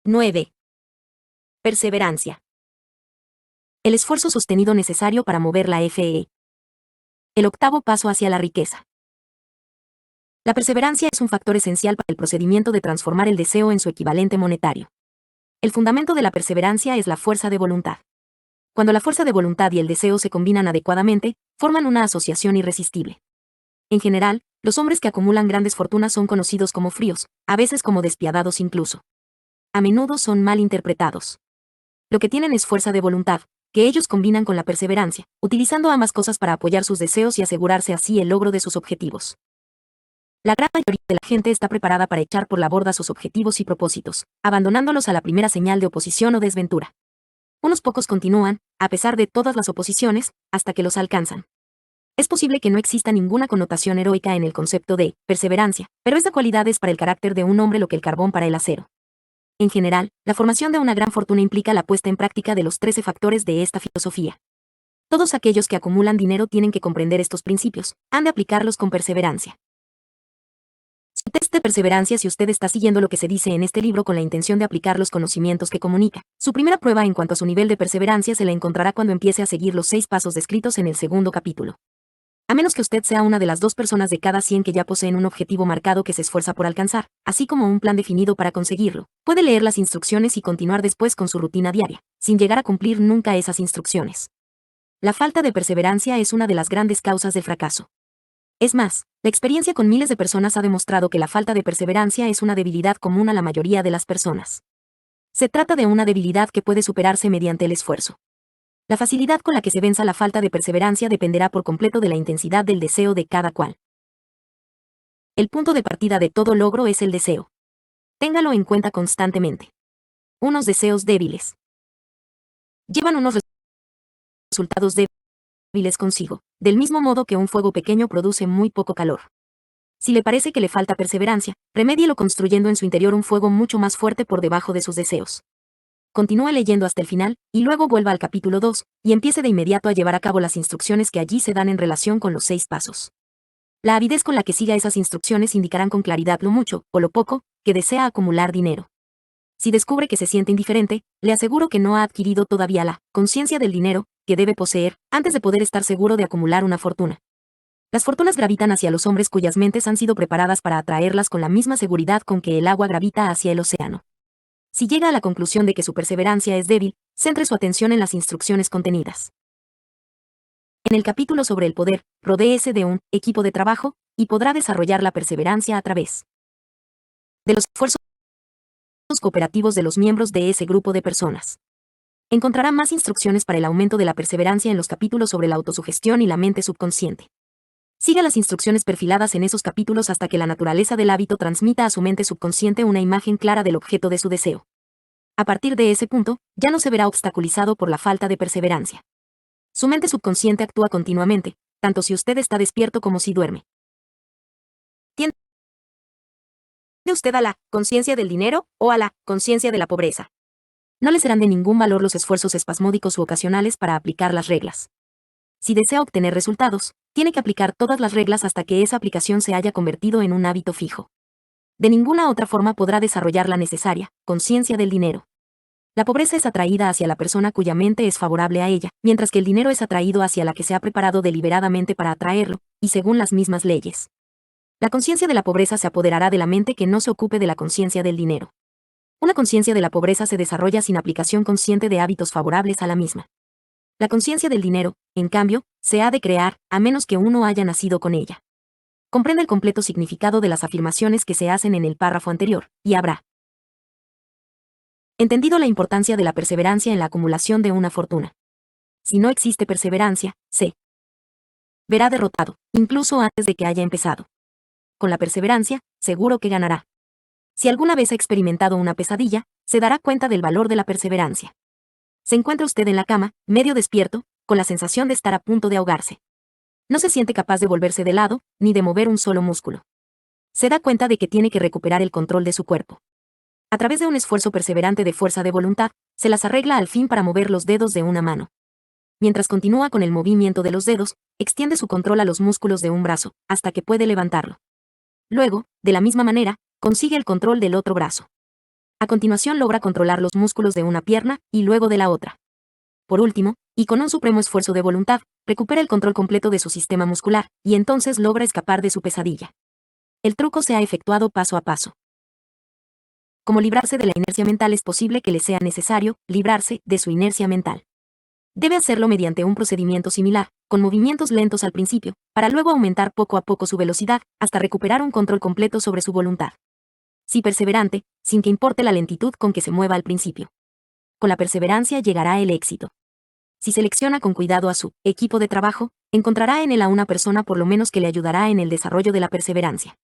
9. Perseverancia. El esfuerzo sostenido necesario para mover la FE. El octavo paso hacia la riqueza. La perseverancia es un factor esencial para el procedimiento de transformar el deseo en su equivalente monetario. El fundamento de la perseverancia es la fuerza de voluntad. Cuando la fuerza de voluntad y el deseo se combinan adecuadamente, forman una asociación irresistible. En general, los hombres que acumulan grandes fortunas son conocidos como fríos, a veces como despiadados incluso. A menudo son mal interpretados. Lo que tienen es fuerza de voluntad, que ellos combinan con la perseverancia, utilizando ambas cosas para apoyar sus deseos y asegurarse así el logro de sus objetivos. La gran mayoría de la gente está preparada para echar por la borda sus objetivos y propósitos, abandonándolos a la primera señal de oposición o desventura. Unos pocos continúan, a pesar de todas las oposiciones, hasta que los alcanzan. Es posible que no exista ninguna connotación heroica en el concepto de perseverancia, pero esta cualidad es para el carácter de un hombre lo que el carbón para el acero. En general, la formación de una gran fortuna implica la puesta en práctica de los 13 factores de esta filosofía. Todos aquellos que acumulan dinero tienen que comprender estos principios, han de aplicarlos con perseverancia. Su test de perseverancia si usted está siguiendo lo que se dice en este libro con la intención de aplicar los conocimientos que comunica. Su primera prueba en cuanto a su nivel de perseverancia se la encontrará cuando empiece a seguir los 6 pasos descritos en el segundo capítulo. A menos que usted sea una de las 2 personas de cada 100 que ya poseen un objetivo marcado que se esfuerza por alcanzar, así como un plan definido para conseguirlo, puede leer las instrucciones y continuar después con su rutina diaria, sin llegar a cumplir nunca esas instrucciones. La falta de perseverancia es una de las grandes causas del fracaso. Es más, la experiencia con miles de personas ha demostrado que la falta de perseverancia es una debilidad común a la mayoría de las personas. Se trata de una debilidad que puede superarse mediante el esfuerzo. La facilidad con la que se venza la falta de perseverancia dependerá por completo de la intensidad del deseo de cada cual. El punto de partida de todo logro es el deseo. Téngalo en cuenta constantemente. Unos deseos débiles llevan unos resultados débiles consigo, del mismo modo que un fuego pequeño produce muy poco calor. Si le parece que le falta perseverancia, remédielo construyendo en su interior un fuego mucho más fuerte por debajo de sus deseos. Continúe leyendo hasta el final, y luego vuelva al capítulo 2, y empiece de inmediato a llevar a cabo las instrucciones que allí se dan en relación con los 6 pasos. La avidez con la que siga esas instrucciones indicarán con claridad lo mucho, o lo poco, que desea acumular dinero. Si descubre que se siente indiferente, le aseguro que no ha adquirido todavía la conciencia del dinero que debe poseer antes de poder estar seguro de acumular una fortuna. Las fortunas gravitan hacia los hombres cuyas mentes han sido preparadas para atraerlas con la misma seguridad con que el agua gravita hacia el océano. Si llega a la conclusión de que su perseverancia es débil, centre su atención en las instrucciones contenidas. En el capítulo sobre el poder, rodéese de un equipo de trabajo, y podrá desarrollar la perseverancia a través de los esfuerzos cooperativos de los miembros de ese grupo de personas. Encontrará más instrucciones para el aumento de la perseverancia en los capítulos sobre la autosugestión y la mente subconsciente. Siga las instrucciones perfiladas en esos capítulos hasta que la naturaleza del hábito transmita a su mente subconsciente una imagen clara del objeto de su deseo. A partir de ese punto, ya no se verá obstaculizado por la falta de perseverancia. Su mente subconsciente actúa continuamente, tanto si usted está despierto como si duerme. ¿Tiende usted a la conciencia del dinero o a la conciencia de la pobreza? No le serán de ningún valor los esfuerzos espasmódicos u ocasionales para aplicar las reglas. Si desea obtener resultados, tiene que aplicar todas las reglas hasta que esa aplicación se haya convertido en un hábito fijo. De ninguna otra forma podrá desarrollar la necesaria conciencia del dinero. La pobreza es atraída hacia la persona cuya mente es favorable a ella, mientras que el dinero es atraído hacia la que se ha preparado deliberadamente para atraerlo, y según las mismas leyes. La conciencia de la pobreza se apoderará de la mente que no se ocupe de la conciencia del dinero. Una conciencia de la pobreza se desarrolla sin aplicación consciente de hábitos favorables a la misma. La conciencia del dinero, en cambio, se ha de crear, a menos que uno haya nacido con ella. Comprende el completo significado de las afirmaciones que se hacen en el párrafo anterior, y habrá entendido la importancia de la perseverancia en la acumulación de una fortuna. Si no existe perseverancia, se verá derrotado, incluso antes de que haya empezado. Con la perseverancia, seguro que ganará. Si alguna vez ha experimentado una pesadilla, se dará cuenta del valor de la perseverancia. Se encuentra usted en la cama, medio despierto, con la sensación de estar a punto de ahogarse. No se siente capaz de volverse de lado, ni de mover un solo músculo. Se da cuenta de que tiene que recuperar el control de su cuerpo. A través de un esfuerzo perseverante de fuerza de voluntad, se las arregla al fin para mover los dedos de una mano. Mientras continúa con el movimiento de los dedos, extiende su control a los músculos de un brazo, hasta que puede levantarlo. Luego, de la misma manera, consigue el control del otro brazo. A continuación logra controlar los músculos de una pierna y luego de la otra. Por último, y con un supremo esfuerzo de voluntad, recupera el control completo de su sistema muscular, y entonces logra escapar de su pesadilla. El truco se ha efectuado paso a paso. Como librarse de la inercia mental, es posible que le sea necesario librarse de su inercia mental. Debe hacerlo mediante un procedimiento similar, con movimientos lentos al principio, para luego aumentar poco a poco su velocidad, hasta recuperar un control completo sobre su voluntad. Si perseverante, sin que importe la lentitud con que se mueva al principio. Con la perseverancia llegará el éxito. Si selecciona con cuidado a su equipo de trabajo, encontrará en él a una persona por lo menos que le ayudará en el desarrollo de la perseverancia.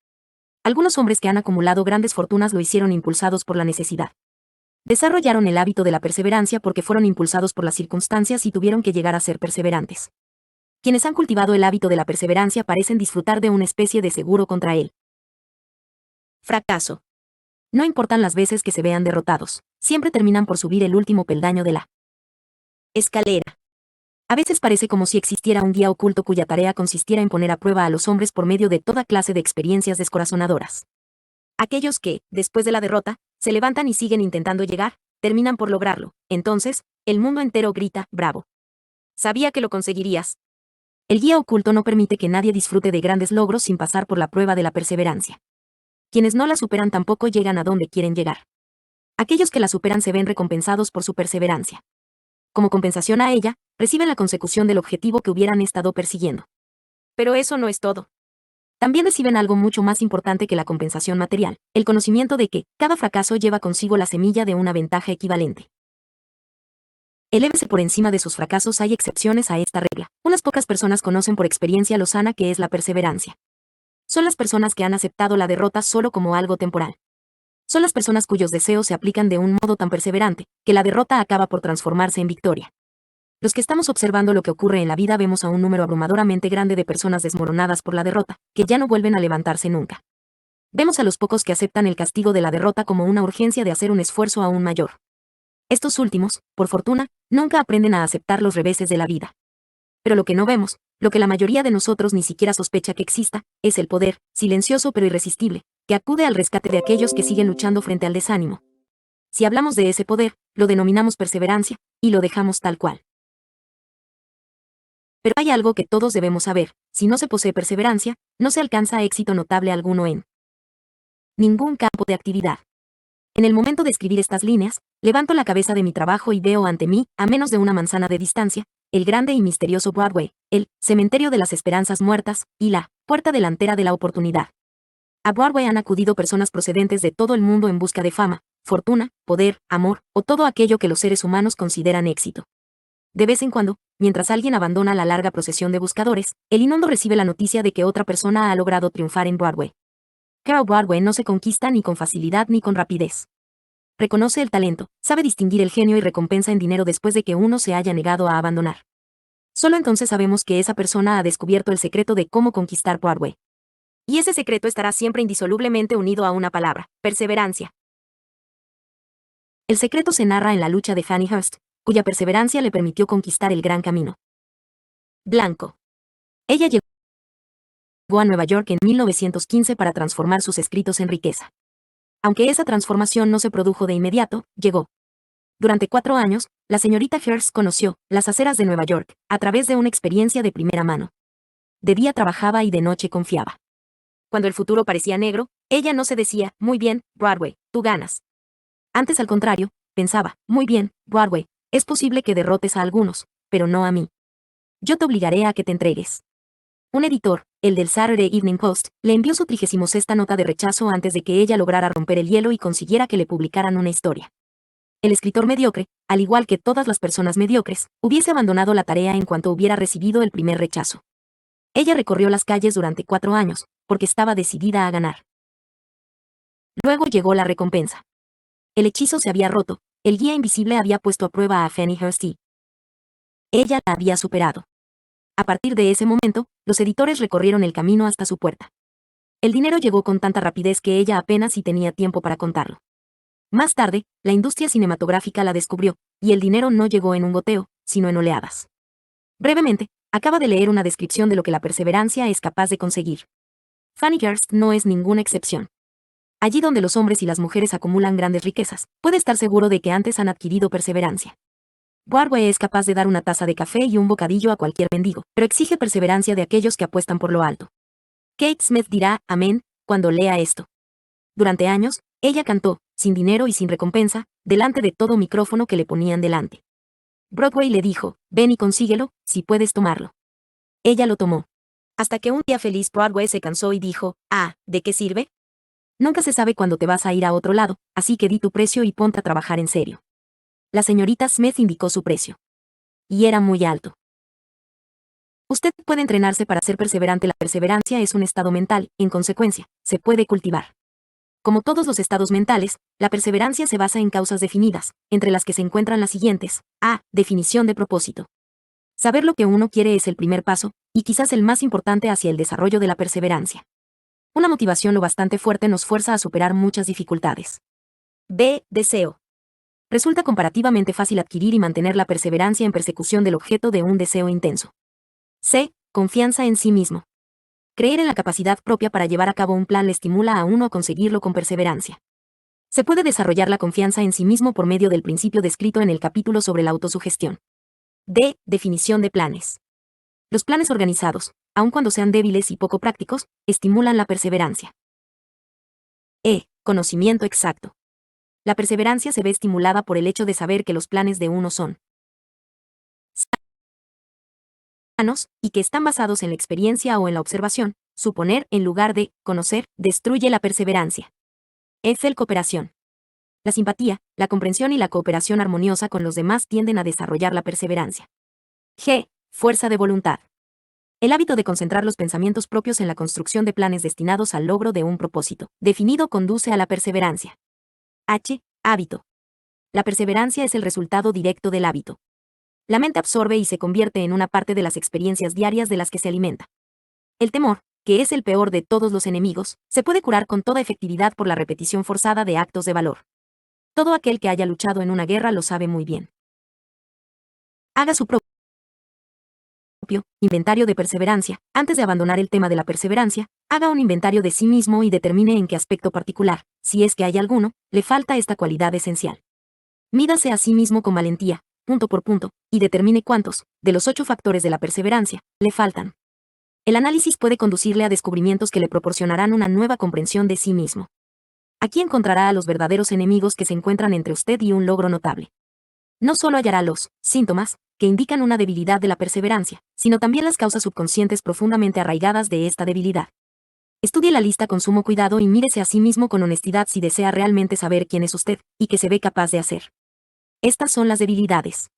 Algunos hombres que han acumulado grandes fortunas lo hicieron impulsados por la necesidad. Desarrollaron el hábito de la perseverancia porque fueron impulsados por las circunstancias y tuvieron que llegar a ser perseverantes. Quienes han cultivado el hábito de la perseverancia parecen disfrutar de una especie de seguro contra él. Fracaso. No importan las veces que se vean derrotados, siempre terminan por subir el último peldaño de la escalera. A veces parece como si existiera un guía oculto cuya tarea consistiera en poner a prueba a los hombres por medio de toda clase de experiencias descorazonadoras. Aquellos que, después de la derrota, se levantan y siguen intentando llegar, terminan por lograrlo. Entonces, el mundo entero grita, ¡bravo! Sabía que lo conseguirías. El guía oculto no permite que nadie disfrute de grandes logros sin pasar por la prueba de la perseverancia. Quienes no la superan tampoco llegan a donde quieren llegar. Aquellos que la superan se ven recompensados por su perseverancia. Como compensación a ella, reciben la consecución del objetivo que hubieran estado persiguiendo. Pero eso no es todo. También reciben algo mucho más importante que la compensación material, el conocimiento de que cada fracaso lleva consigo la semilla de una ventaja equivalente. Elévese por encima de sus fracasos. Hay excepciones a esta regla. Unas pocas personas conocen por experiencia lo sana que es la perseverancia. Son las personas que han aceptado la derrota solo como algo temporal. Son las personas cuyos deseos se aplican de un modo tan perseverante, que la derrota acaba por transformarse en victoria. Los que estamos observando lo que ocurre en la vida vemos a un número abrumadoramente grande de personas desmoronadas por la derrota, que ya no vuelven a levantarse nunca. Vemos a los pocos que aceptan el castigo de la derrota como una urgencia de hacer un esfuerzo aún mayor. Estos últimos, por fortuna, nunca aprenden a aceptar los reveses de la vida. Pero lo que no vemos, lo que la mayoría de nosotros ni siquiera sospecha que exista, es el poder, silencioso pero irresistible, que acude al rescate de aquellos que siguen luchando frente al desánimo. Si hablamos de ese poder, lo denominamos perseverancia, y lo dejamos tal cual. Pero hay algo que todos debemos saber: si no se posee perseverancia, no se alcanza éxito notable alguno en ningún campo de actividad. En el momento de escribir estas líneas, levanto la cabeza de mi trabajo y veo ante mí, a menos de una manzana de distancia, el grande y misterioso Broadway, el cementerio de las esperanzas muertas, y la puerta delantera de la oportunidad. A Broadway han acudido personas procedentes de todo el mundo en busca de fama, fortuna, poder, amor, o todo aquello que los seres humanos consideran éxito. De vez en cuando, mientras alguien abandona la larga procesión de buscadores, el inmundo recibe la noticia de que otra persona ha logrado triunfar en Broadway. Carol Broadway no se conquista ni con facilidad ni con rapidez. Reconoce el talento, sabe distinguir el genio y recompensa en dinero después de que uno se haya negado a abandonar. Solo entonces sabemos que esa persona ha descubierto el secreto de cómo conquistar Broadway. Y ese secreto estará siempre indisolublemente unido a una palabra: perseverancia. El secreto se narra en la lucha de Fannie Hurst, cuya perseverancia le permitió conquistar el gran camino blanco. Ella llegó a Nueva York en 1915 para transformar sus escritos en riqueza. Aunque esa transformación no se produjo de inmediato, llegó. Durante 4 años, la señorita Hearst conoció las aceras de Nueva York, a través de una experiencia de primera mano. De día trabajaba y de noche confiaba. Cuando el futuro parecía negro, ella no se decía, muy bien, Broadway, tú ganas. Antes, al contrario, pensaba, muy bien, Broadway, es posible que derrotes a algunos, pero no a mí. Yo te obligaré a que te entregues. Un editor, el del Saturday Evening Post, le envió su 36ª nota de rechazo antes de que ella lograra romper el hielo y consiguiera que le publicaran una historia. El escritor mediocre, al igual que todas las personas mediocres, hubiese abandonado la tarea en cuanto hubiera recibido el primer rechazo. Ella recorrió las calles durante 4 años, porque estaba decidida a ganar. Luego llegó la recompensa. El hechizo se había roto, el guía invisible había puesto a prueba a Fannie Hurst y ella la había superado. A partir de ese momento, los editores recorrieron el camino hasta su puerta. El dinero llegó con tanta rapidez que ella apenas si tenía tiempo para contarlo. Más tarde, la industria cinematográfica la descubrió, y el dinero no llegó en un goteo, sino en oleadas. Brevemente, acaba de leer una descripción de lo que la perseverancia es capaz de conseguir. Fannie Hurst no es ninguna excepción. Allí donde los hombres y las mujeres acumulan grandes riquezas, puede estar seguro de que antes han adquirido perseverancia. Broadway es capaz de dar una taza de café y un bocadillo a cualquier mendigo, pero exige perseverancia de aquellos que apuestan por lo alto. Kate Smith dirá, amén, cuando lea esto. Durante años, ella cantó, sin dinero y sin recompensa, delante de todo micrófono que le ponían delante. Broadway le dijo, ven y consíguelo, si puedes tomarlo. Ella lo tomó. Hasta que un día feliz Broadway se cansó y dijo, ¿de qué sirve? Nunca se sabe cuándo te vas a ir a otro lado, así que di tu precio y ponte a trabajar en serio. La señorita Smith indicó su precio. Y era muy alto. Usted puede entrenarse para ser perseverante. La perseverancia es un estado mental, en consecuencia, se puede cultivar. Como todos los estados mentales, la perseverancia se basa en causas definidas, entre las que se encuentran las siguientes. Definición de propósito. Saber lo que uno quiere es el primer paso, y quizás el más importante hacia el desarrollo de la perseverancia. Una motivación lo bastante fuerte nos fuerza a superar muchas dificultades. B. Deseo. Resulta comparativamente fácil adquirir y mantener la perseverancia en persecución del objeto de un deseo intenso. C. Confianza en sí mismo. Creer en la capacidad propia para llevar a cabo un plan le estimula a uno a conseguirlo con perseverancia. Se puede desarrollar la confianza en sí mismo por medio del principio descrito en el capítulo sobre la autosugestión. D. Definición de planes. Los planes organizados, aun cuando sean débiles y poco prácticos, estimulan la perseverancia. E. Conocimiento exacto. La perseverancia se ve estimulada por el hecho de saber que los planes de uno son sanos y que están basados en la experiencia o en la observación. Suponer, en lugar de conocer, destruye la perseverancia. F. Cooperación. La simpatía, la comprensión y la cooperación armoniosa con los demás tienden a desarrollar la perseverancia. G. Fuerza de voluntad. El hábito de concentrar los pensamientos propios en la construcción de planes destinados al logro de un propósito definido conduce a la perseverancia. H. Hábito. La perseverancia es el resultado directo del hábito. La mente absorbe y se convierte en una parte de las experiencias diarias de las que se alimenta. El temor, que es el peor de todos los enemigos, se puede curar con toda efectividad por la repetición forzada de actos de valor. Todo aquel que haya luchado en una guerra lo sabe muy bien. Haga su propio inventario de perseverancia. Antes de abandonar el tema de la perseverancia, haga un inventario de sí mismo y determine en qué aspecto particular, si es que hay alguno, le falta esta cualidad esencial. Mídase a sí mismo con valentía, punto por punto, y determine cuántos, de los 8 factores de la perseverancia, le faltan. El análisis puede conducirle a descubrimientos que le proporcionarán una nueva comprensión de sí mismo. Aquí encontrará a los verdaderos enemigos que se encuentran entre usted y un logro notable. No solo hallará los síntomas que indican una debilidad de la perseverancia, sino también las causas subconscientes profundamente arraigadas de esta debilidad. Estudie la lista con sumo cuidado y mírese a sí mismo con honestidad si desea realmente saber quién es usted y qué se ve capaz de hacer. Estas son las debilidades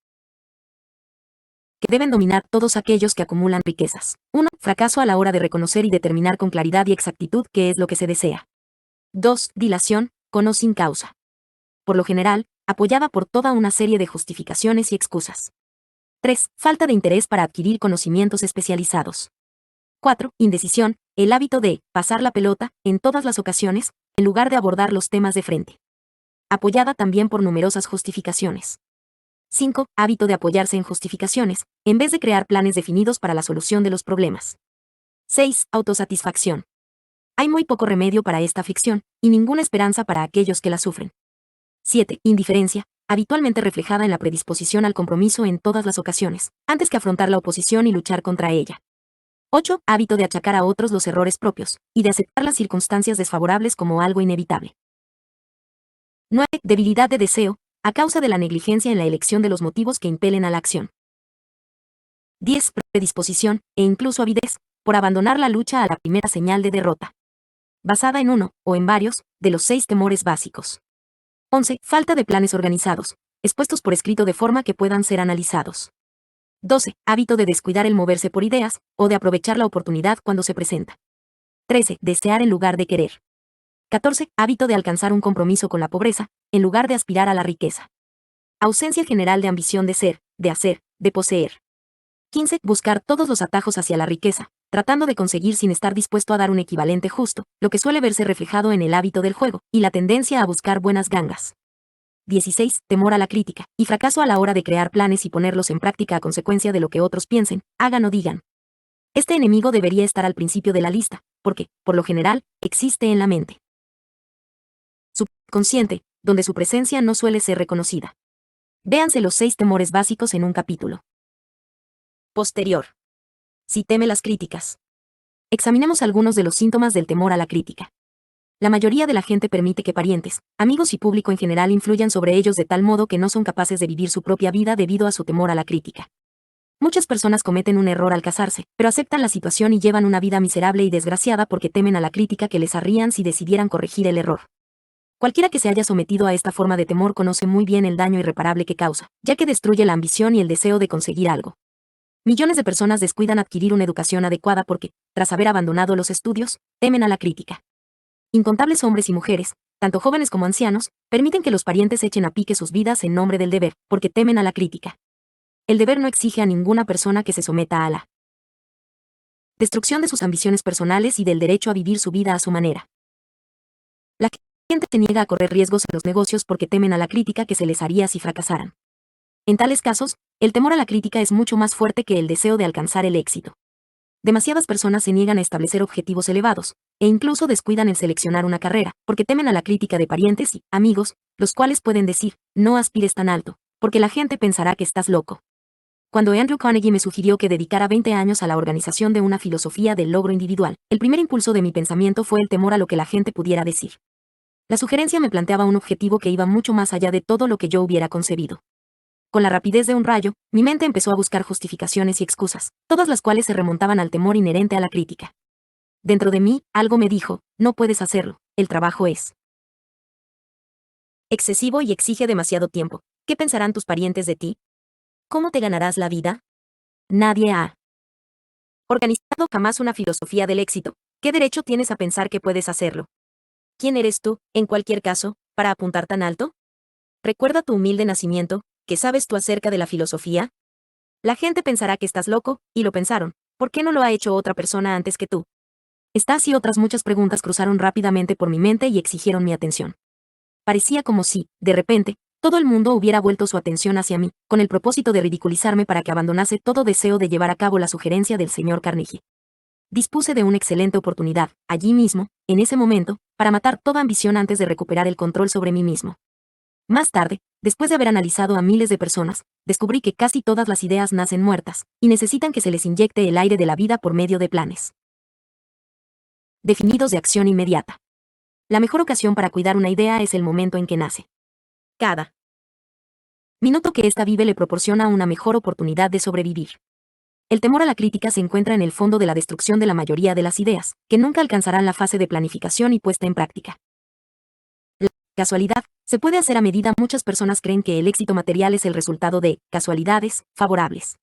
que deben dominar todos aquellos que acumulan riquezas. 1. Fracaso a la hora de reconocer y determinar con claridad y exactitud qué es lo que se desea. 2. Dilación, con o sin causa. Por lo general, apoyada por toda una serie de justificaciones y excusas. 3. Falta de interés para adquirir conocimientos especializados. 4. Indecisión, el hábito de pasar la pelota en todas las ocasiones, en lugar de abordar los temas de frente. Apoyada también por numerosas justificaciones. 5. Hábito de apoyarse en justificaciones, en vez de crear planes definidos para la solución de los problemas. 6. Autosatisfacción. Hay muy poco remedio para esta aflicción, y ninguna esperanza para aquellos que la sufren. 7. Indiferencia, habitualmente reflejada en la predisposición al compromiso en todas las ocasiones, antes que afrontar la oposición y luchar contra ella. 8. Hábito de achacar a otros los errores propios, y de aceptar las circunstancias desfavorables como algo inevitable. 9. Debilidad de deseo, a causa de la negligencia en la elección de los motivos que impelen a la acción. 10. Predisposición, e incluso avidez, por abandonar la lucha a la primera señal de derrota. Basada en uno, o en varios, de los 6 temores básicos. 11. Falta de planes organizados, expuestos por escrito de forma que puedan ser analizados. 12. Hábito de descuidar el moverse por ideas, o de aprovechar la oportunidad cuando se presenta. 13. Desear en lugar de querer. 14. Hábito de alcanzar un compromiso con la pobreza, en lugar de aspirar a la riqueza. Ausencia general de ambición de ser, de hacer, de poseer. 15. Buscar todos los atajos hacia la riqueza, tratando de conseguir sin estar dispuesto a dar un equivalente justo, lo que suele verse reflejado en el hábito del juego, y la tendencia a buscar buenas gangas. 16. Temor a la crítica, y fracaso a la hora de crear planes y ponerlos en práctica a consecuencia de lo que otros piensen, hagan o digan. Este enemigo debería estar al principio de la lista, porque, por lo general, existe en la mente. consciente, donde su presencia no suele ser reconocida. Véanse los 6 temores básicos en un capítulo posterior. Si teme las críticas. Examinemos algunos de los síntomas del temor a la crítica. La mayoría de la gente permite que parientes, amigos y público en general influyan sobre ellos de tal modo que no son capaces de vivir su propia vida debido a su temor a la crítica. Muchas personas cometen un error al casarse, pero aceptan la situación y llevan una vida miserable y desgraciada porque temen a la crítica que les harían si decidieran corregir el error. Cualquiera que se haya sometido a esta forma de temor conoce muy bien el daño irreparable que causa, ya que destruye la ambición y el deseo de conseguir algo. Millones de personas descuidan adquirir una educación adecuada porque, tras haber abandonado los estudios, temen a la crítica. Incontables hombres y mujeres, tanto jóvenes como ancianos, permiten que los parientes echen a pique sus vidas en nombre del deber, porque temen a la crítica. El deber no exige a ninguna persona que se someta a la destrucción de sus ambiciones personales y del derecho a vivir su vida a su manera. La gente se niega a correr riesgos en los negocios porque temen a la crítica que se les haría si fracasaran. En tales casos, el temor a la crítica es mucho más fuerte que el deseo de alcanzar el éxito. Demasiadas personas se niegan a establecer objetivos elevados, e incluso descuidan el seleccionar una carrera, porque temen a la crítica de parientes y amigos, los cuales pueden decir, no aspires tan alto, porque la gente pensará que estás loco. Cuando Andrew Carnegie me sugirió que dedicara 20 años a la organización de una filosofía del logro individual, el primer impulso de mi pensamiento fue el temor a lo que la gente pudiera decir. La sugerencia me planteaba un objetivo que iba mucho más allá de todo lo que yo hubiera concebido. Con la rapidez de un rayo, mi mente empezó a buscar justificaciones y excusas, todas las cuales se remontaban al temor inherente a la crítica. Dentro de mí, algo me dijo, no puedes hacerlo, el trabajo es excesivo y exige demasiado tiempo. ¿Qué pensarán tus parientes de ti? ¿Cómo te ganarás la vida? Nadie ha organizado jamás una filosofía del éxito. ¿Qué derecho tienes a pensar que puedes hacerlo? ¿Quién eres tú, en cualquier caso, para apuntar tan alto? Recuerda tu humilde nacimiento. ¿Qué sabes tú acerca de la filosofía? La gente pensará que estás loco, y lo pensaron. ¿Por qué no lo ha hecho otra persona antes que tú? Estas y otras muchas preguntas cruzaron rápidamente por mi mente y exigieron mi atención. Parecía como si, de repente, todo el mundo hubiera vuelto su atención hacia mí, con el propósito de ridiculizarme para que abandonase todo deseo de llevar a cabo la sugerencia del señor Carnegie. Dispuse de una excelente oportunidad, allí mismo, en ese momento, para matar toda ambición antes de recuperar el control sobre mí mismo. Más tarde, después de haber analizado a miles de personas, descubrí que casi todas las ideas nacen muertas, y necesitan que se les inyecte el aire de la vida por medio de planes definidos de acción inmediata. La mejor ocasión para cuidar una idea es el momento en que nace. Cada minuto que ésta vive le proporciona una mejor oportunidad de sobrevivir. El temor a la crítica se encuentra en el fondo de la destrucción de la mayoría de las ideas, que nunca alcanzarán la fase de planificación y puesta en práctica. La casualidad se puede hacer a medida. Muchas personas creen que el éxito material es el resultado de casualidades favorables.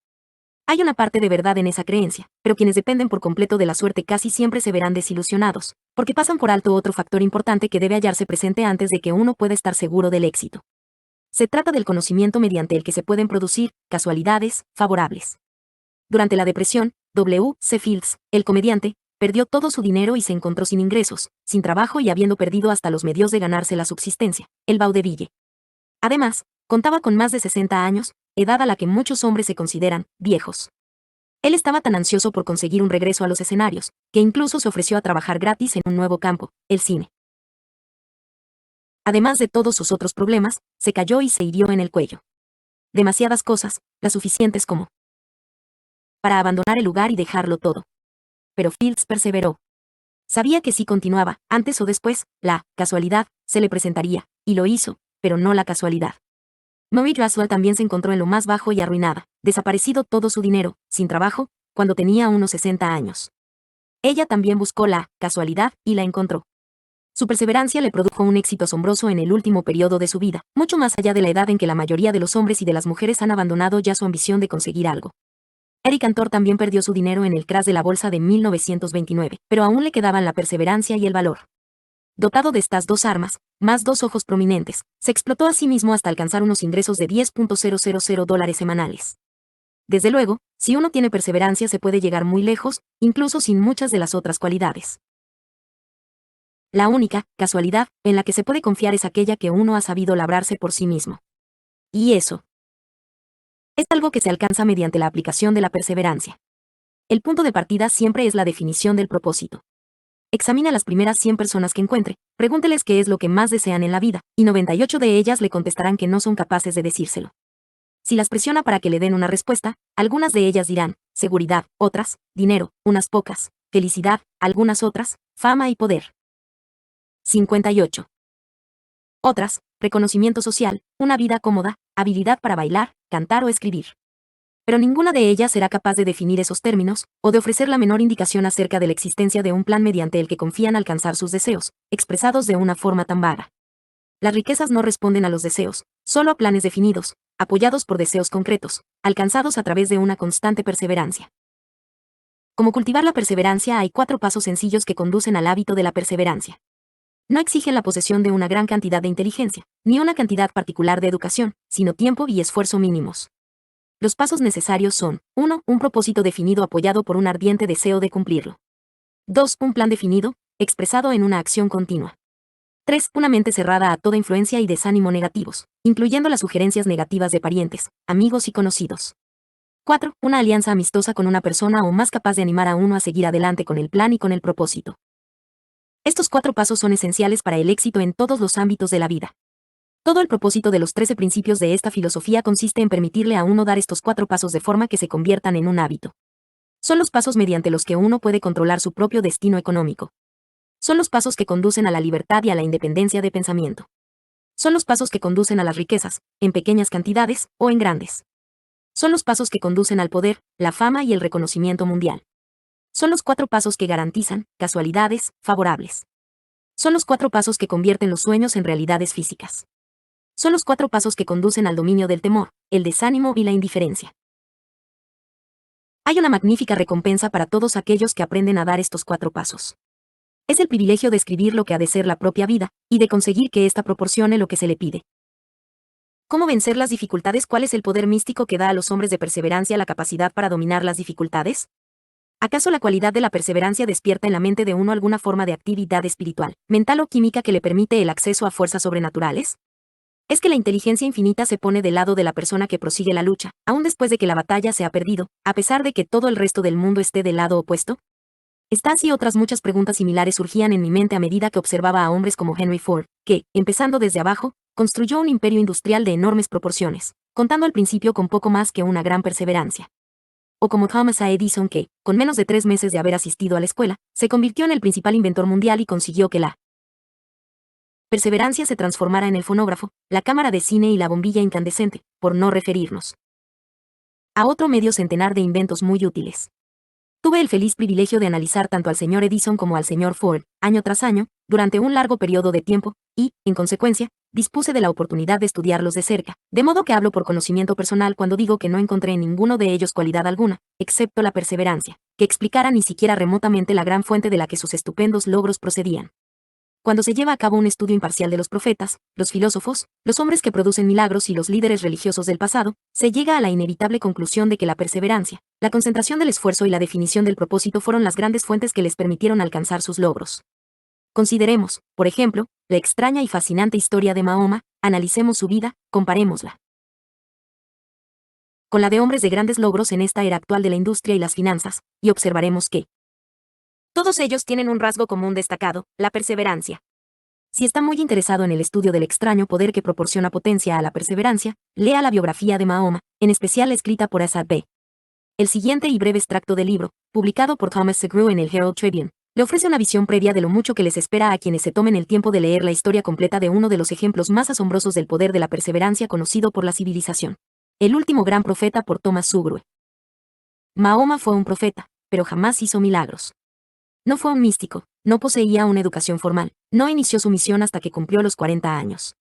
Hay una parte de verdad en esa creencia, pero quienes dependen por completo de la suerte casi siempre se verán desilusionados, porque pasan por alto otro factor importante que debe hallarse presente antes de que uno pueda estar seguro del éxito. Se trata del conocimiento mediante el que se pueden producir casualidades favorables. Durante la depresión, W. C. Fields, el comediante, perdió todo su dinero y se encontró sin ingresos, sin trabajo y habiendo perdido hasta los medios de ganarse la subsistencia, el vaudeville. Además, contaba con más de 60 años, edad a la que muchos hombres se consideran viejos. Él estaba tan ansioso por conseguir un regreso a los escenarios, que incluso se ofreció a trabajar gratis en un nuevo campo, el cine. Además de todos sus otros problemas, se cayó y se hirió en el cuello. Demasiadas cosas, las suficientes como para abandonar el lugar y dejarlo todo. Pero Fields perseveró. Sabía que si continuaba, antes o después, la casualidad se le presentaría, y lo hizo, pero no la casualidad. Mary Roswell también se encontró en lo más bajo y arruinada, desaparecido todo su dinero, sin trabajo, cuando tenía unos 60 años. Ella también buscó la casualidad y la encontró. Su perseverancia le produjo un éxito asombroso en el último periodo de su vida, mucho más allá de la edad en que la mayoría de los hombres y de las mujeres han abandonado ya su ambición de conseguir algo. Eric Cantor también perdió su dinero en el crash de la bolsa de 1929, pero aún le quedaban la perseverancia y el valor. Dotado de estas dos armas, más dos ojos prominentes, se explotó a sí mismo hasta alcanzar unos ingresos de $10,000 semanales. Desde luego, si uno tiene perseverancia se puede llegar muy lejos, incluso sin muchas de las otras cualidades. La única casualidad en la que se puede confiar es aquella que uno ha sabido labrarse por sí mismo. Y eso es algo que se alcanza mediante la aplicación de la perseverancia. El punto de partida siempre es la definición del propósito. Examine a las primeras 100 personas que encuentre, pregúnteles qué es lo que más desean en la vida, y 98 de ellas le contestarán que no son capaces de decírselo. Si las presiona para que le den una respuesta, algunas de ellas dirán, seguridad, otras, dinero, unas pocas, felicidad, algunas otras, fama y poder. 58. Otras, reconocimiento social, una vida cómoda, habilidad para bailar, cantar o escribir. Pero ninguna de ellas será capaz de definir esos términos, o de ofrecer la menor indicación acerca de la existencia de un plan mediante el que confían alcanzar sus deseos, expresados de una forma tan vaga. Las riquezas no responden a los deseos, solo a planes definidos, apoyados por deseos concretos, alcanzados a través de una constante perseverancia. Como cultivar la perseverancia, hay 4 pasos sencillos que conducen al hábito de la perseverancia. No exigen la posesión de una gran cantidad de inteligencia, ni una cantidad particular de educación, sino tiempo y esfuerzo mínimos. Los pasos necesarios son: 1. Un propósito definido apoyado por un ardiente deseo de cumplirlo. 2. Un plan definido, expresado en una acción continua. 3. Una mente cerrada a toda influencia y desánimo negativos, incluyendo las sugerencias negativas de parientes, amigos y conocidos. 4. Una alianza amistosa con una persona o más capaz de animar a uno a seguir adelante con el plan y con el propósito. Estos 4 pasos son esenciales para el éxito en todos los ámbitos de la vida. Todo el propósito de los 13 principios de esta filosofía consiste en permitirle a uno dar estos 4 pasos de forma que se conviertan en un hábito. Son los pasos mediante los que uno puede controlar su propio destino económico. Son los pasos que conducen a la libertad y a la independencia de pensamiento. Son los pasos que conducen a las riquezas, en pequeñas cantidades o en grandes. Son los pasos que conducen al poder, la fama y el reconocimiento mundial. Son los 4 pasos que garantizan casualidades favorables. Son los 4 pasos que convierten los sueños en realidades físicas. Son los 4 pasos que conducen al dominio del temor, el desánimo y la indiferencia. Hay una magnífica recompensa para todos aquellos que aprenden a dar estos 4 pasos. Es el privilegio de escribir lo que ha de ser la propia vida, y de conseguir que ésta proporcione lo que se le pide. ¿Cómo vencer las dificultades? ¿Cuál es el poder místico que da a los hombres de perseverancia la capacidad para dominar las dificultades? ¿Acaso la cualidad de la perseverancia despierta en la mente de uno alguna forma de actividad espiritual, mental o química que le permite el acceso a fuerzas sobrenaturales? ¿Es que la inteligencia infinita se pone del lado de la persona que prosigue la lucha, aún después de que la batalla se ha perdido, a pesar de que todo el resto del mundo esté del lado opuesto? Estas y otras muchas preguntas similares surgían en mi mente a medida que observaba a hombres como Henry Ford, que, empezando desde abajo, construyó un imperio industrial de enormes proporciones, contando al principio con poco más que una gran perseverancia. O como Thomas A. Edison que, con menos de 3 meses de haber asistido a la escuela, se convirtió en el principal inventor mundial y consiguió que la perseverancia se transformara en el fonógrafo, la cámara de cine y la bombilla incandescente, por no referirnos a otro medio centenar de inventos muy útiles. Tuve el feliz privilegio de analizar tanto al señor Edison como al señor Ford, año tras año, durante un largo periodo de tiempo, y, en consecuencia, dispuse de la oportunidad de estudiarlos de cerca, de modo que hablo por conocimiento personal cuando digo que no encontré en ninguno de ellos cualidad alguna, excepto la perseverancia, que explicara ni siquiera remotamente la gran fuente de la que sus estupendos logros procedían. Cuando se lleva a cabo un estudio imparcial de los profetas, los filósofos, los hombres que producen milagros y los líderes religiosos del pasado, se llega a la inevitable conclusión de que la perseverancia, la concentración del esfuerzo y la definición del propósito fueron las grandes fuentes que les permitieron alcanzar sus logros. Consideremos, por ejemplo, la extraña y fascinante historia de Mahoma, analicemos su vida, comparémosla con la de hombres de grandes logros en esta era actual de la industria y las finanzas, y observaremos que todos ellos tienen un rasgo común destacado, la perseverancia. Si está muy interesado en el estudio del extraño poder que proporciona potencia a la perseverancia, lea la biografía de Mahoma, en especial la escrita por Asad B. El siguiente y breve extracto del libro, publicado por Thomas Segrew en el Herald Tribune, le ofrece una visión previa de lo mucho que les espera a quienes se tomen el tiempo de leer la historia completa de uno de los ejemplos más asombrosos del poder de la perseverancia conocido por la civilización. El último gran profeta por Thomas Segrew. Mahoma fue un profeta, pero jamás hizo milagros. No fue un místico, no poseía una educación formal, no inició su misión hasta que cumplió los 40 años.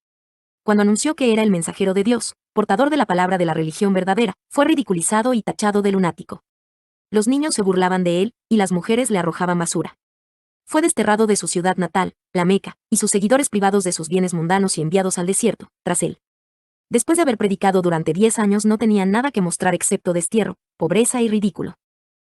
Cuando anunció que era el mensajero de Dios, portador de la palabra de la religión verdadera, fue ridiculizado y tachado de lunático. Los niños se burlaban de él, y las mujeres le arrojaban basura. Fue desterrado de su ciudad natal, la Meca, y sus seguidores privados de sus bienes mundanos y enviados al desierto, tras él. Después de haber predicado durante 10 años no tenían nada que mostrar excepto destierro, pobreza y ridículo.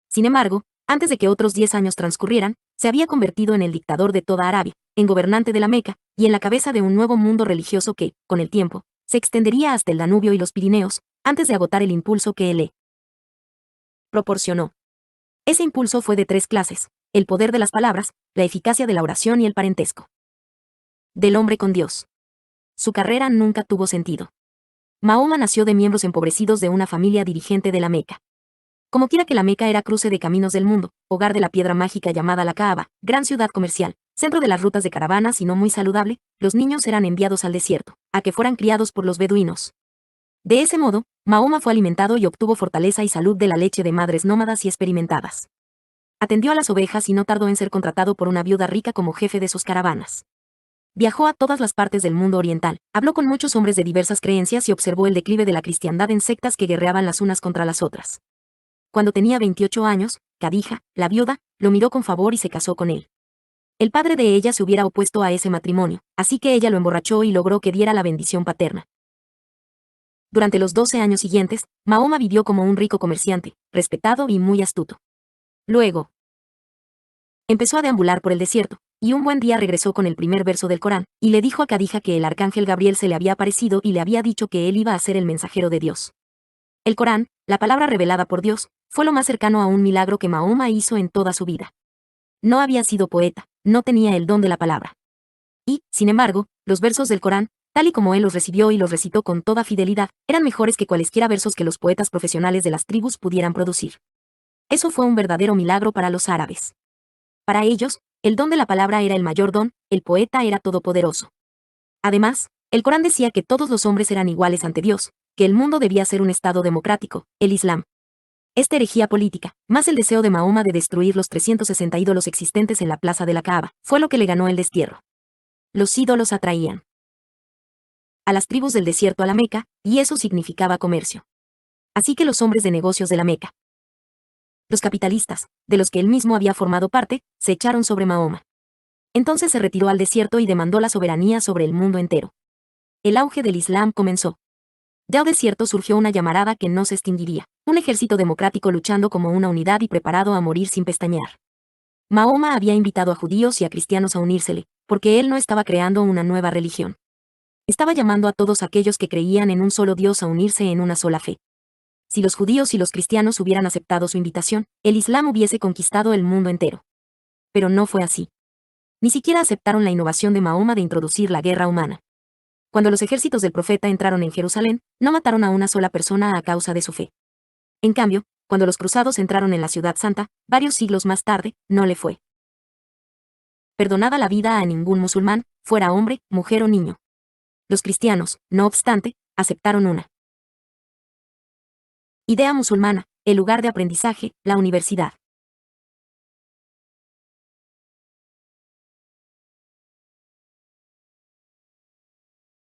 Sin embargo, antes de que otros 10 años transcurrieran, se había convertido en el dictador de toda Arabia, en gobernante de la Meca, y en la cabeza de un nuevo mundo religioso que, con el tiempo, se extendería hasta el Danubio y los Pirineos, antes de agotar el impulso que él le proporcionó. Ese impulso fue de 3 clases: el poder de las palabras, la eficacia de la oración y el parentesco del hombre con Dios. Su carrera nunca tuvo sentido. Mahoma nació de miembros empobrecidos de una familia dirigente de la Meca. Como quiera que la Meca era cruce de caminos del mundo, hogar de la piedra mágica llamada la Kaaba, gran ciudad comercial, centro de las rutas de caravanas y no muy saludable, los niños eran enviados al desierto, a que fueran criados por los beduinos. De ese modo, Mahoma fue alimentado y obtuvo fortaleza y salud de la leche de madres nómadas y experimentadas. Atendió a las ovejas y no tardó en ser contratado por una viuda rica como jefe de sus caravanas. Viajó a todas las partes del mundo oriental, habló con muchos hombres de diversas creencias y observó el declive de la cristiandad en sectas que guerreaban las unas contra las otras. Cuando tenía 28 años, Khadija, la viuda, lo miró con favor y se casó con él. El padre de ella se hubiera opuesto a ese matrimonio, así que ella lo emborrachó y logró que diera la bendición paterna. Durante los 12 años siguientes, Mahoma vivió como un rico comerciante, respetado y muy astuto. Luego, empezó a deambular por el desierto, y un buen día regresó con el primer verso del Corán, y le dijo a Khadija que el arcángel Gabriel se le había aparecido y le había dicho que él iba a ser el mensajero de Dios. El Corán, la palabra revelada por Dios, fue lo más cercano a un milagro que Mahoma hizo en toda su vida. No había sido poeta, no tenía el don de la palabra. Y, sin embargo, los versos del Corán, tal y como él los recibió y los recitó con toda fidelidad, eran mejores que cualesquiera versos que los poetas profesionales de las tribus pudieran producir. Eso fue un verdadero milagro para los árabes. Para ellos, el don de la palabra era el mayor don, el poeta era todopoderoso. Además, el Corán decía que todos los hombres eran iguales ante Dios, que el mundo debía ser un estado democrático, el Islam. Esta herejía política, más el deseo de Mahoma de destruir los 360 ídolos existentes en la plaza de la Kaaba, fue lo que le ganó el destierro. Los ídolos atraían a las tribus del desierto a la Meca, y eso significaba comercio. Así que los hombres de negocios de la Meca, los capitalistas, de los que él mismo había formado parte, se echaron sobre Mahoma. Entonces se retiró al desierto y demandó la soberanía sobre el mundo entero. El auge del Islam comenzó. Del desierto surgió una llamarada que no se extinguiría, un ejército democrático luchando como una unidad y preparado a morir sin pestañear. Mahoma había invitado a judíos y a cristianos a unírsele, porque él no estaba creando una nueva religión. Estaba llamando a todos aquellos que creían en un solo Dios a unirse en una sola fe. Si los judíos y los cristianos hubieran aceptado su invitación, el Islam hubiese conquistado el mundo entero. Pero no fue así. Ni siquiera aceptaron la innovación de Mahoma de introducir la guerra humana. Cuando los ejércitos del profeta entraron en Jerusalén, no mataron a una sola persona a causa de su fe. En cambio, cuando los cruzados entraron en la ciudad santa, varios siglos más tarde, no le fue perdonada la vida a ningún musulmán, fuera hombre, mujer o niño. Los cristianos, no obstante, aceptaron una idea musulmana, el lugar de aprendizaje, la universidad.